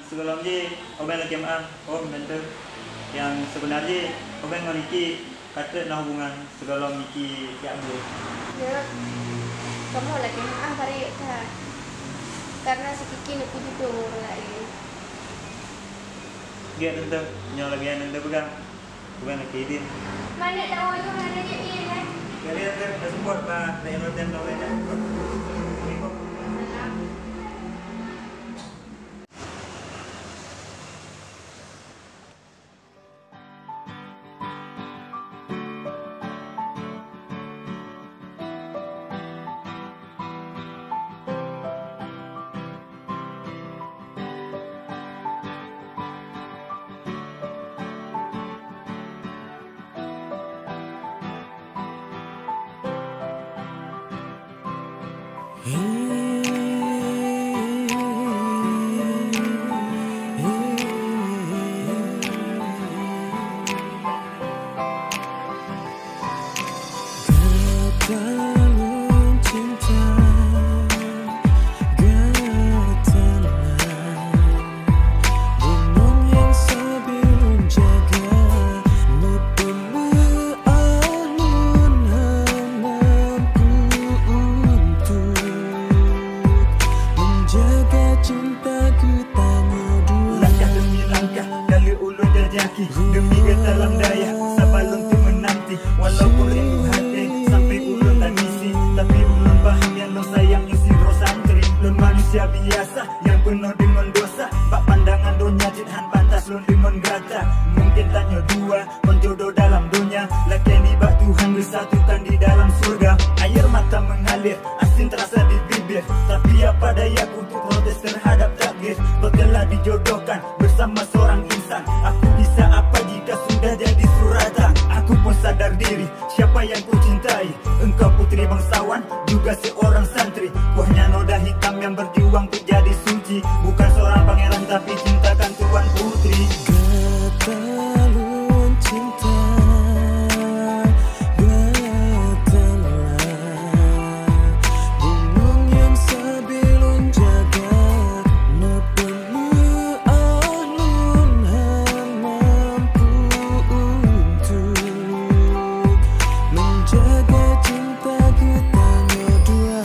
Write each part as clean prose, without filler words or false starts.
sebelum je orang lagi mentor yang sebenarnya orang dengan Niki kata nak hubungan sebelum Niki yang boleh. Ya, kamu lagi hari tak karena sedikit lebih dulu lagi. Dia tentu nyawa lagi yang tentu pegang bukan lagi ini. Mana tahu itu mana dia ini kan? Kalian tentu support bah dari noten kau ini. Demi getalam daya sabalun tu menanti walaupun rindu hati sampai ulun tak misi tapi ulun paham yang lo sayang isi rosantri lun manusia biasa yang penuh dengan dosa bak pandangan dunia jithan pantas lun dengan gata mungkin tanya dua penjodoh dalam dunia laki ni bak Tuhan bersatukan di dalam surga air mata mengalir asin terasa di bibir tapi apa daya untuk protes terhadap takdir kau telah dijodohkan bersama seorang insan aku bisa apa jika sudah jadi suratan aku pun sadar diri siapa yang ku cintai engkau putri bangsawan juga seorang santri kuahnya noda hitam yang berjuang untuk jadi suci bukan seorang pangeran tapi cintakan tuan putri Getalun cinta getarlah gunung yang sebelum jaga nepelu alun mampu untuk menjaga cinta kita dua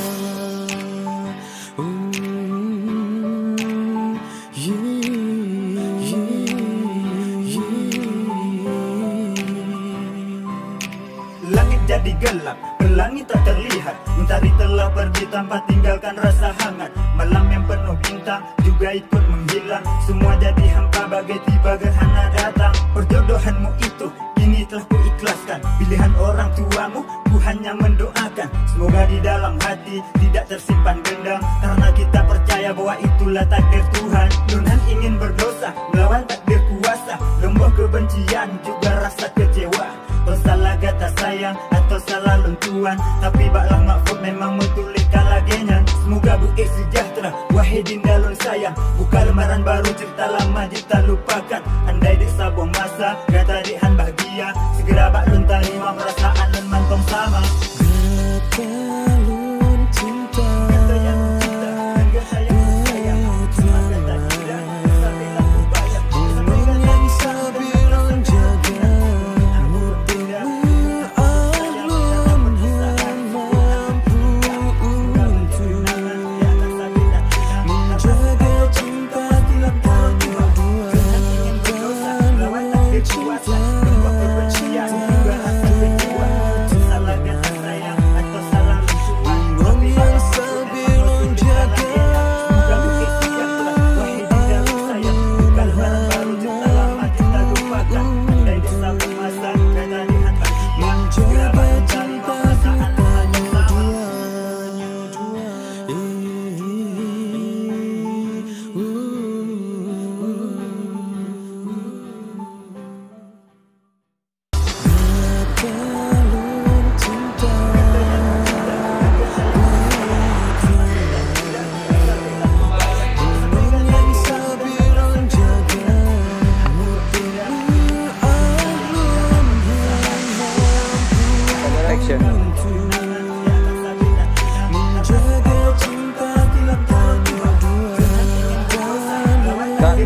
Langit jadi gelap, pelangi tak terlihat Mentari telah pergi tanpa tinggalkan rasa hangat Malam yang penuh bintang juga ikut menghilang Semua jadi hampa bagai tiba gerhana datang Perjodohanmu itu kini telah ku ikhlaskan Pilihan orang tuamu ku hanya mendoakan Semoga di dalam hati tidak tersimpan dendam Karena kita percaya bahwa itulah takdir Tuhan Lunan ingin berdosa melawan takdir kuasa Lembah kebencian juga rasa kecewa Kau salah kata sayang atau salah lentuan Tapi baklah maksud memang metulis kalagenyan Semoga buik sejahtera wahai dinda lun sayang Buka lembaran baru cerita lama kita lupakan Andai di sebuah masa kata dihan bahagia Segera bak lun terima perasaan lun mantong sama Getalun cinta Kata yang cinta dan kata yang sayang Cuma kata tidak sampai laku bayang gunung yang sebelum jaga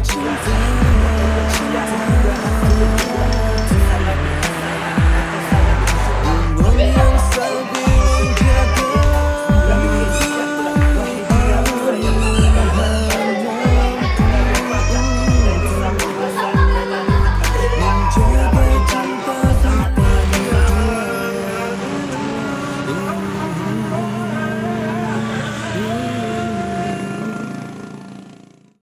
cinta